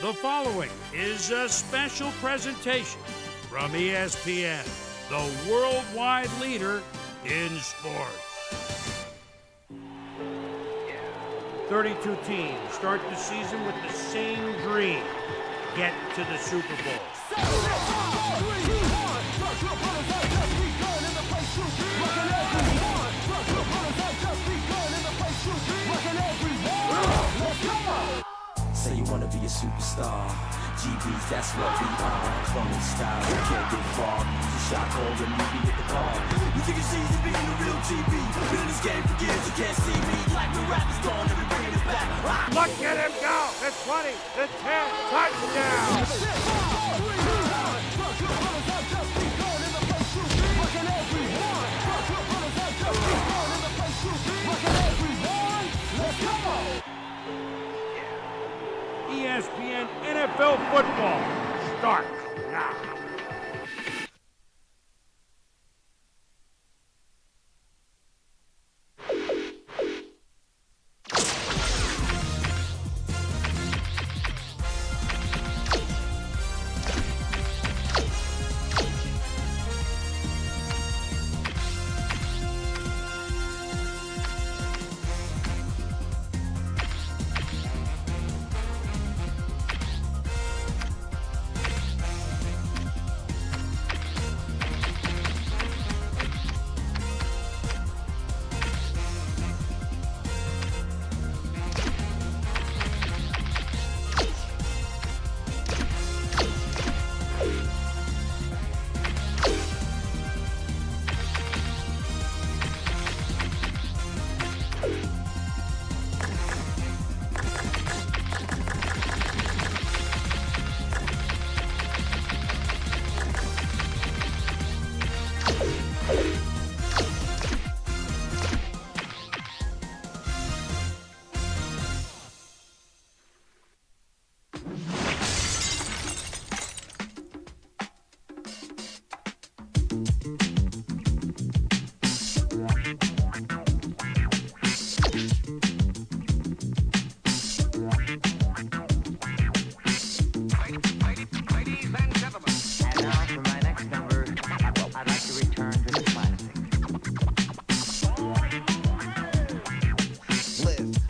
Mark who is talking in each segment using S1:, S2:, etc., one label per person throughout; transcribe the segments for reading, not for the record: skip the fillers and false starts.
S1: The following is a special presentation from ESPN, the worldwide leader in sports. 32 teams start the season with the same dream: get to the Super Bowl.
S2: Say you wanna be a superstar. GBs, that's what we are. Flowing style, you can't get far. Use a shot call and meet me at the bar. You think it's easy being a real GB? Been in this game for years, you can't see me. Like the rappers gone, every bringing it back.
S1: Look at him go! The 20, the 10, touchdown! ESPN NFL football starts now.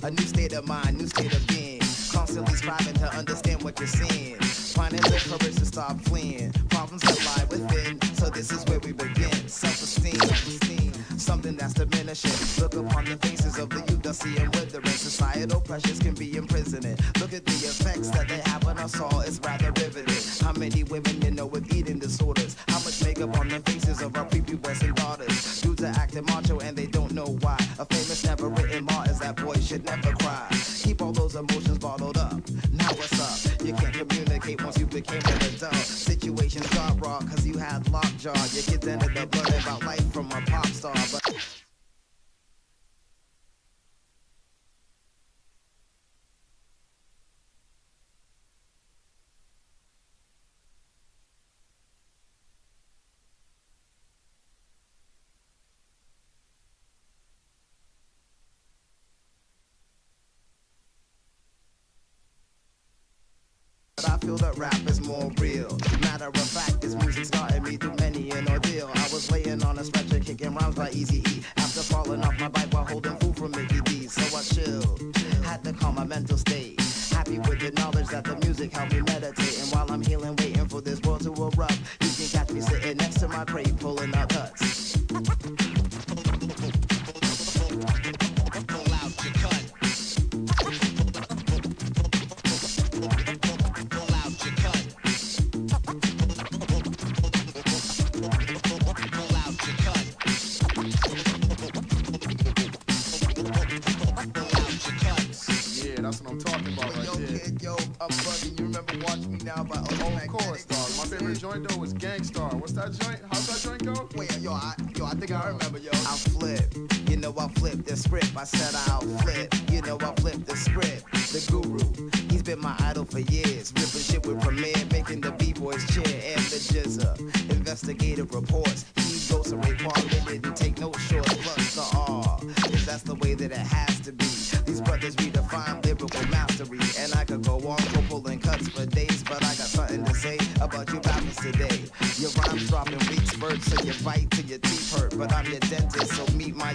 S3: A new state of mind, new state of being. Constantly striving to understand what you're seeing. Finding the courage to stop fleeing. Problems that lie within, so this is where we begin. Self-esteem, something that's diminishing. Look upon the faces of the youth that see and withering. Societal pressures can be imprisoning. Look at the effects that they have on us all, it's rather riveting. How many women you know with eating disorders? How much makeup on the faces of our prepubescent daughters? Dudes are acting macho and they don't know why. A famous never written law is that boys should never cry. Keep all those emotions bottled up. Now what's up? You can't communicate once you became an adult. Situations got raw cause you had lockjaw. Your kids ended up learning about life from a pop star. But I feel that rap is more real. Matter of fact, this music's gotten me through many an ordeal. I was laying on a stretcher kicking rhymes by Eazy-E after falling off my bike while holding food from Mickey D. So I chilled, had to calm my mental state. Happy with the knowledge that the music helped me meditate. And while I'm healing, waiting for this world to erupt, you can catch me sitting next to my crate pulling out cuts. Pull out your cut.
S4: That's what I'm talking about right there.
S3: Kid, yo, I'm bugging. You remember Watch Me Now by
S4: Oh, of course, dog. My favorite joint though was Gangstar. What's that joint? How's that joint go?
S3: Wait, yo, I think I remember, yo. I'll flip, you know I flip the script. I said I'll flip, you know I flip the script. The guru, he's been my idol for years. Ripping shit with Premier, making the B-boys cheer. And the Jizza, investigative reports. He goes to Ray Park, they didn't take no shorts. Plus the R, 'cause that's the way that it has to be. These brothers redefine lyrical mastery, and I could go on for pulling cuts for days, but I got something to say about you rappers today. Your rhymes dropping weak spurts, so you fight till your teeth hurt, but I'm your dentist, so meet my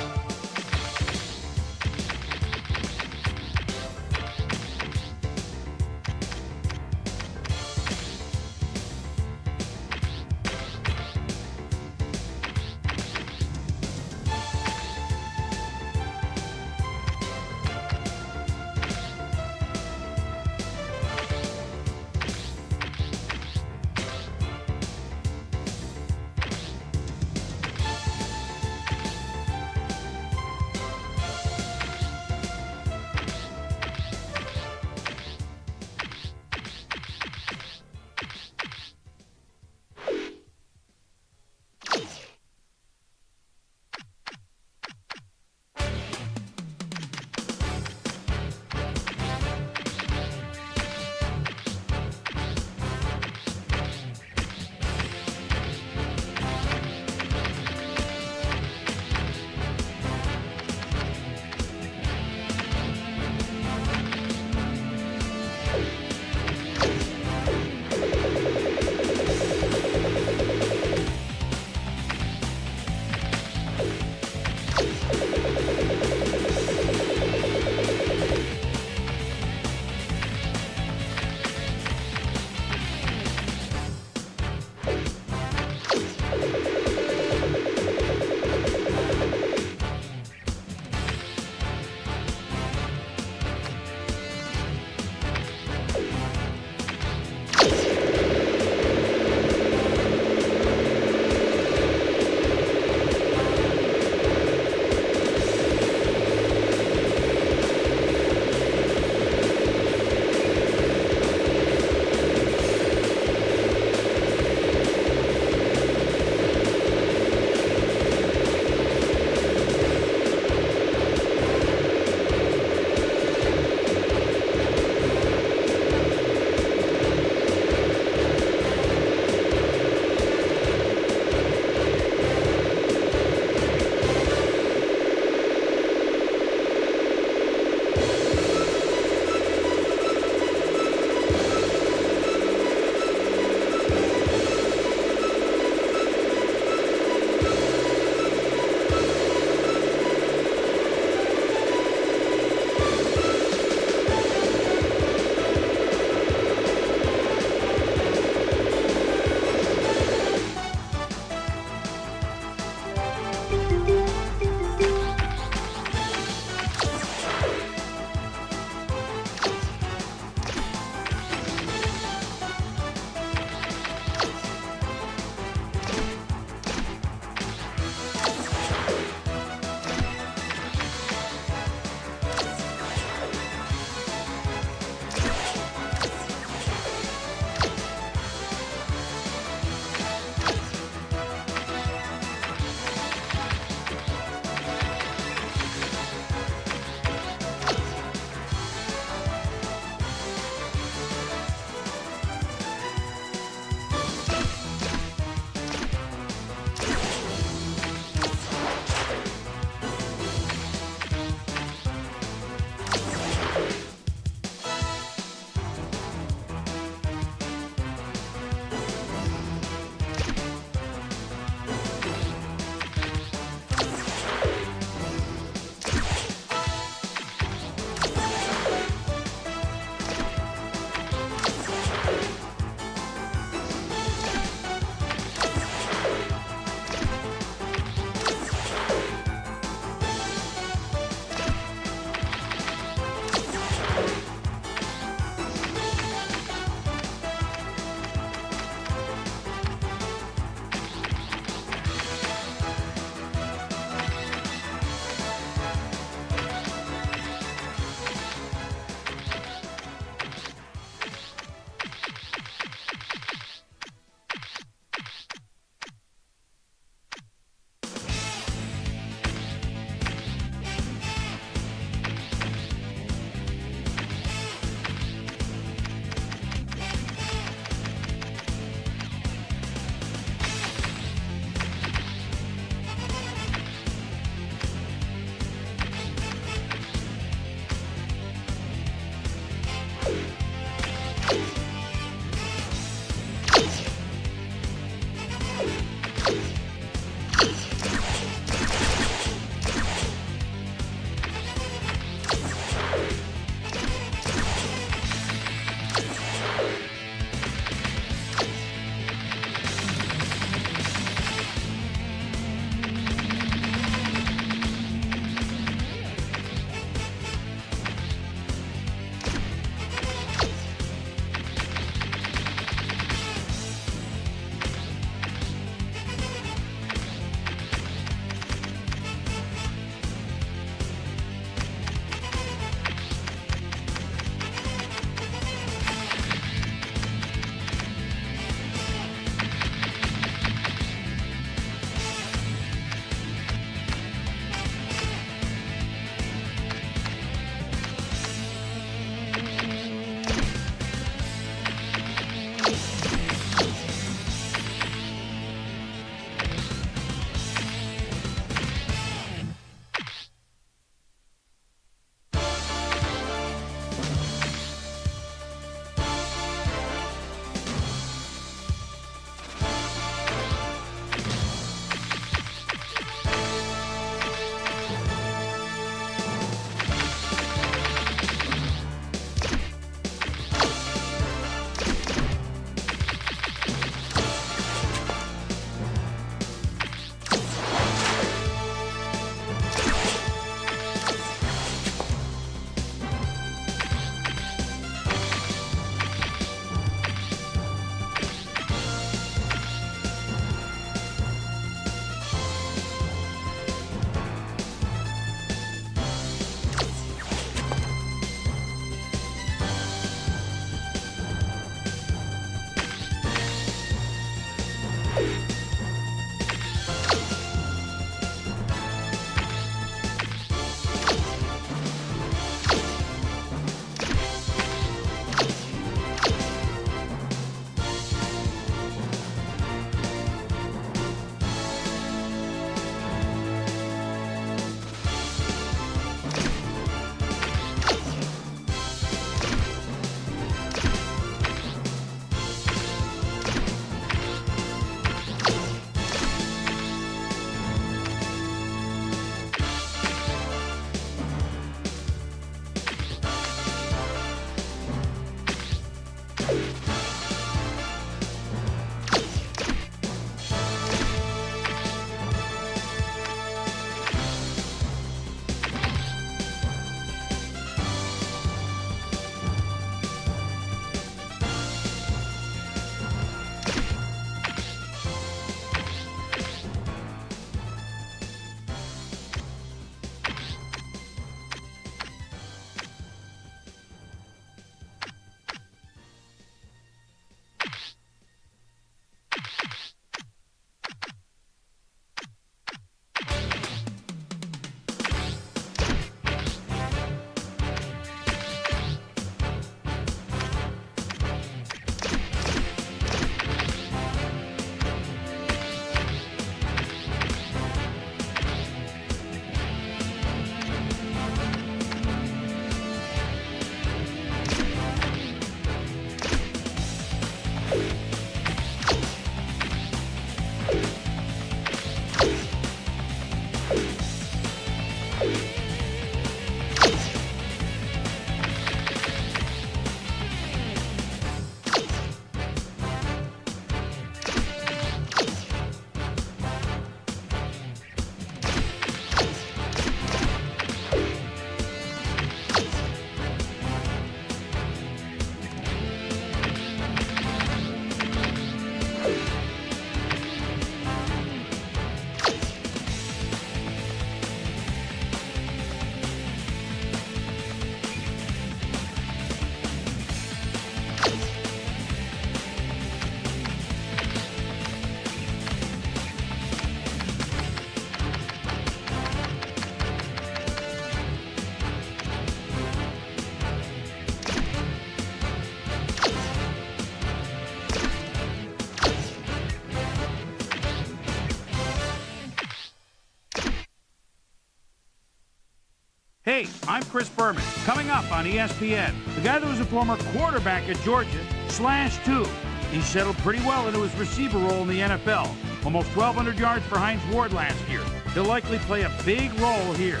S1: Hey, I'm Chris Berman. Coming up on ESPN, the guy that was a former quarterback at Georgia, /2. He settled pretty well into his receiver role in the NFL. Almost 1,200 yards for Hines Ward last year. He'll likely play a big role here.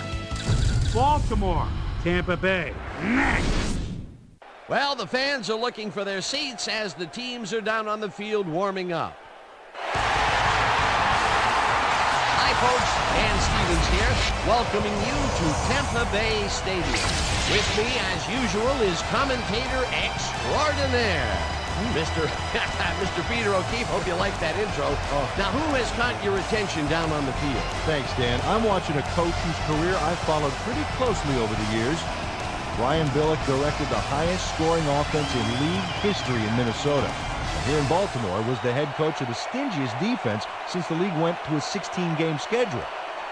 S1: Baltimore, Tampa Bay, next.
S5: Well, the fans are looking for their seats as the teams are down on the field warming up. Hi, folks. Dan Stevens here, welcoming you to Tampa Bay Stadium. With me, as usual, is commentator extraordinaire, Mr. Peter O'Keefe. Hope you like that intro. Now, who has caught your attention down on the field?
S6: Thanks, Dan. I'm watching a coach whose career I've followed pretty closely over the years. Brian Billick directed the highest-scoring offense in league history in Minnesota. And here in Baltimore was the head coach of the stingiest defense since the league went to a 16-game schedule.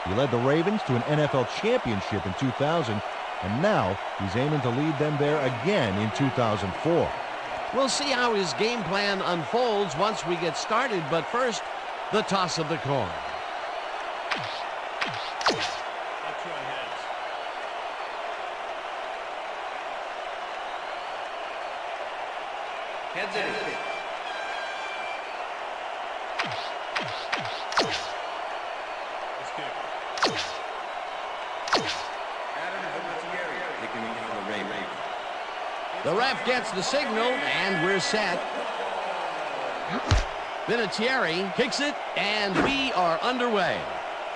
S6: He led the Ravens to an NFL championship in 2000, and now he's aiming to lead them there again in 2004.
S5: We'll see how his game plan unfolds once we get started, but first, the toss of the coin. Heads in. The ref gets the signal, and we're set. Vinatieri kicks it, and we are underway.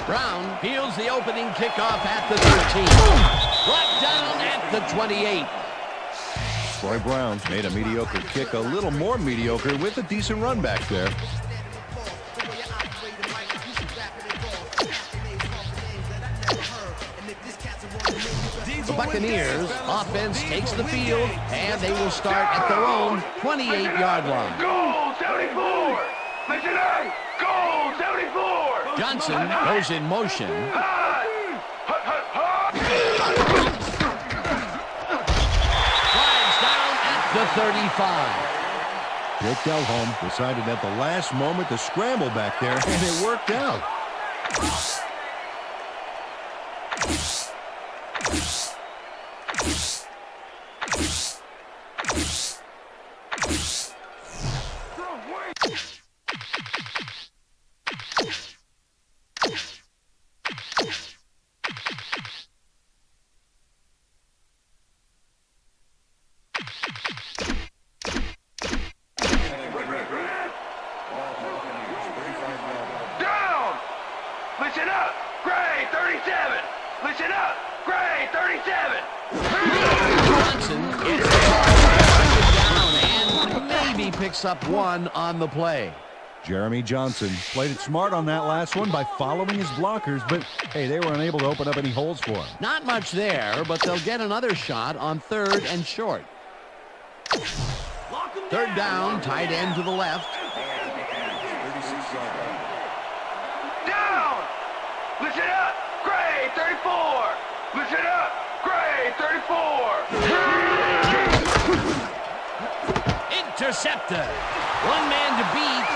S5: Brown fields the opening kickoff at the 13. Brought down at the 28.
S6: Troy Brown made a mediocre kick a little more mediocre with a decent run back there.
S5: The Buccaneers offense takes the field, and they will start at their own 28-yard line.
S7: Goal 74! Missionary! Goal 74!
S5: Johnson goes in motion. Flags down at the 35.
S6: Jake Delhomme decided at the last moment to scramble back there, and it worked out.
S7: Listen up, grade 37. Listen up, grade 37.
S5: Johnson gets down and maybe picks up one on the play.
S6: Jeremy Johnson played it smart on that last one by following his blockers, but hey, they were unable to open up any holes for him.
S5: Not much there, but they'll get another shot on 3rd and short. 3rd down, tight end to the left.
S7: Down! Listen up, grade 34. Listen up, grade 34.
S5: Intercepted. One man to beat.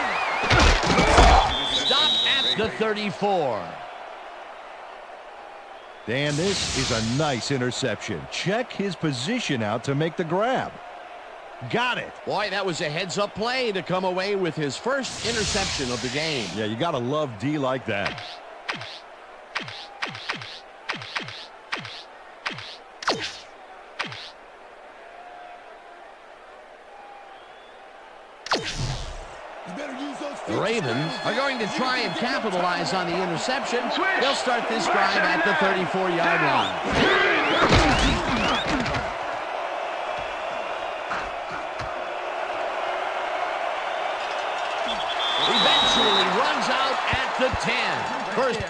S5: Stop at the 34.
S6: Dan, this is a nice interception. Check his position out to make the grab. Got it.
S5: Boy, that was a heads-up play to come away with his first interception of the game.
S6: Yeah, you got to love D like that.
S5: The Ravens are going to try and capitalize on the interception. They'll start this drive at the 34-yard line. Eventually runs out at the 10. First.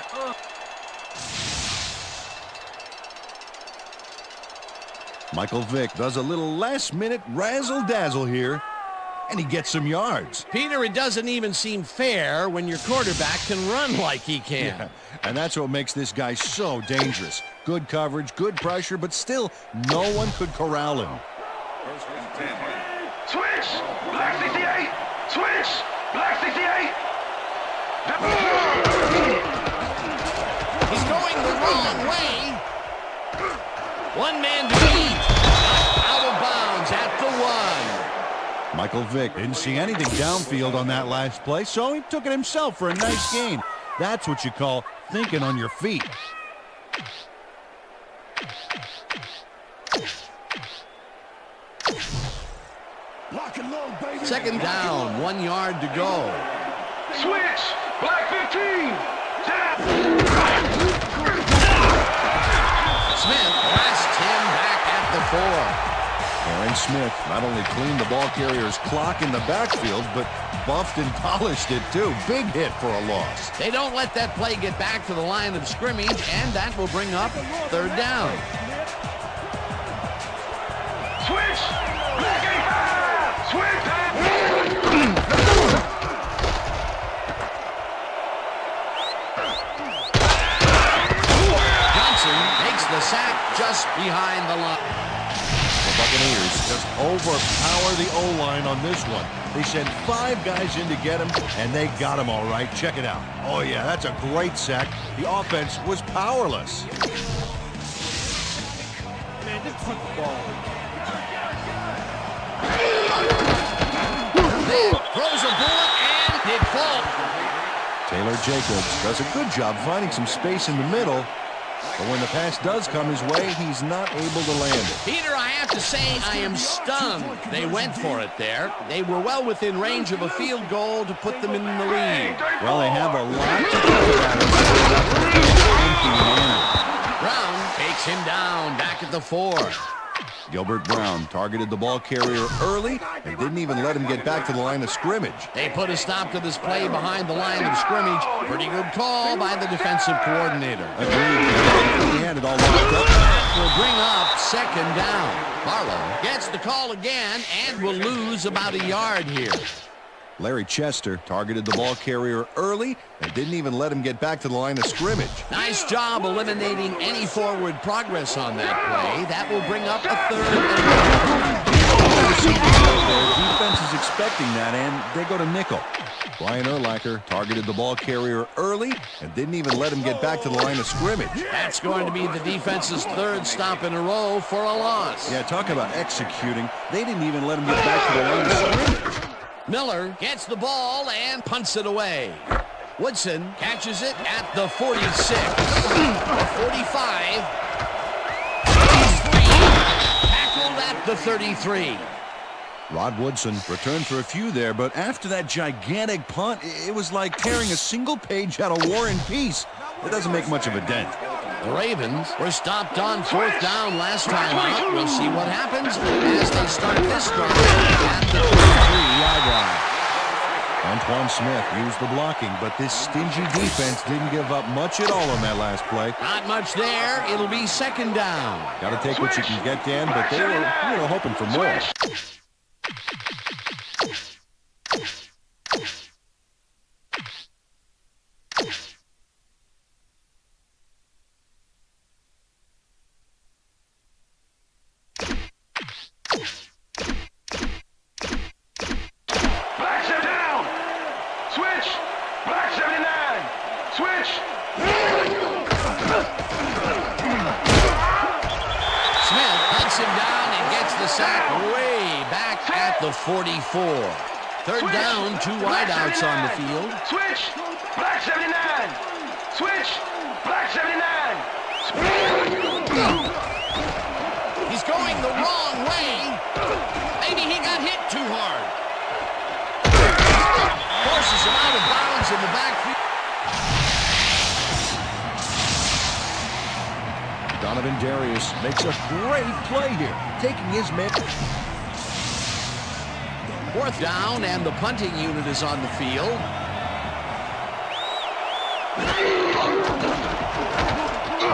S6: Michael Vick does a little last-minute razzle-dazzle here, and he gets some yards.
S5: Peter, it doesn't even seem fair when your quarterback can run like he can.
S6: Yeah, and that's what makes this guy so dangerous. Good coverage, good pressure, but still, no one could corral him.
S7: Switch! Black 68! Switch! Black 68!
S5: He's going the wrong way. One man to beat. Out of bounds at the 1.
S6: Michael Vick didn't see anything downfield on that last play, so he took it himself for a nice gain. That's what you call thinking on your feet.
S5: Second down, 1 yard to go.
S7: Switch! Black 15!
S5: Smith blasts him back at the 4.
S6: Aaron Smith not only cleaned the ball carrier's clock in the backfield, but buffed and polished it too. Big hit for a loss.
S5: They don't let that play get back to the line of scrimmage, and that will bring up third down.
S7: Switch! Black 85! Switch!
S5: Johnson makes the sack just behind the line.
S6: The Buccaneers just overpower the O-line on this one. They sent 5 guys in to get him, and they got him all right. Check it out. Oh, yeah, that's a great sack. The offense was powerless.
S8: Man, just put the ball.
S5: Throws a bullet, and it falls.
S6: Taylor Jacobs does a good job finding some space in the middle, but when the pass does come his way, he's not able to land it.
S5: Peter, I have to say I am stunned. They went for it there. They were well within range of a field goal to put them in the lead.
S6: Well, they have a lot to think about.
S5: Brown takes him down back at the 4.
S6: Gilbert Brown targeted the ball carrier early and didn't even let him get back to the line of scrimmage.
S5: They put a stop to this play behind the line of scrimmage. Pretty good call by the defensive coordinator.
S6: Agreed. He had it all locked up.
S5: That will bring up second down. Barlow gets the call again and will lose about a yard here.
S6: Larry Chester targeted the ball carrier early and didn't even let him get back to the line of scrimmage.
S5: Nice job eliminating any forward progress on that play. That will bring up a third.
S6: Their defense is expecting that, and they go to nickel. Brian Urlacher targeted the ball carrier early and didn't even let him get back to the line of scrimmage.
S5: That's going to be the defense's third stop in a row for a loss.
S6: Yeah, talk about executing. They didn't even let him get back to the line of scrimmage.
S5: Miller gets the ball and punts it away. Woodson catches it at the 46, the 45, 33, tackled at the 33.
S6: Rod Woodson returned for a few there, but after that gigantic punt, it was like tearing a single page out of War and Peace. It doesn't make much of a dent.
S5: The Ravens were stopped on fourth down last time out. We'll see what happens as they start this drive at the 33-yard line.
S6: Antoine Smith used the blocking, but this stingy defense didn't give up much at all on that last play.
S5: Not much there. It'll be second down.
S6: Got to take what you can get, Dan, but they were hoping for more.
S5: him down and gets the sack way back at the 44. Third down, 2 wideouts on the field.
S7: Switch, black 79. Switch, black 79.
S5: He's going the wrong way. Maybe he got hit too hard. Forces him out of bounds in the backfield.
S6: Donovan Darius makes a great play here, taking his man.
S5: Fourth down, and the punting unit is on the field.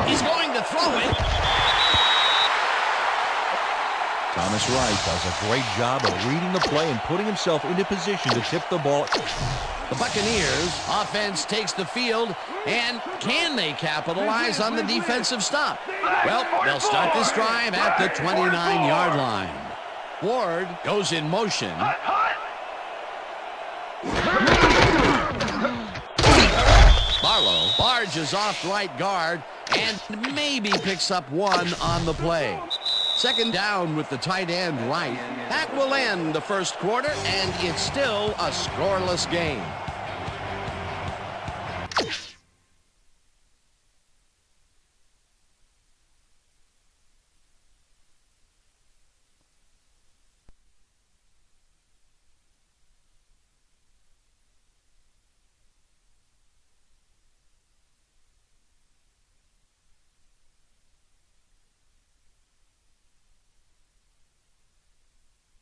S5: He's going to throw it.
S6: Thomas Wright does a great job of reading the play and putting himself into position to tip the ball.
S5: The Buccaneers offense takes the field, and can they capitalize on the defensive stop? Well, they'll start this drive at the 29-yard line. Ward goes in motion. Barlow barges off right guard and maybe picks up 1 on the play. Second down with the tight end right. That will end the first quarter, and it's still a scoreless game.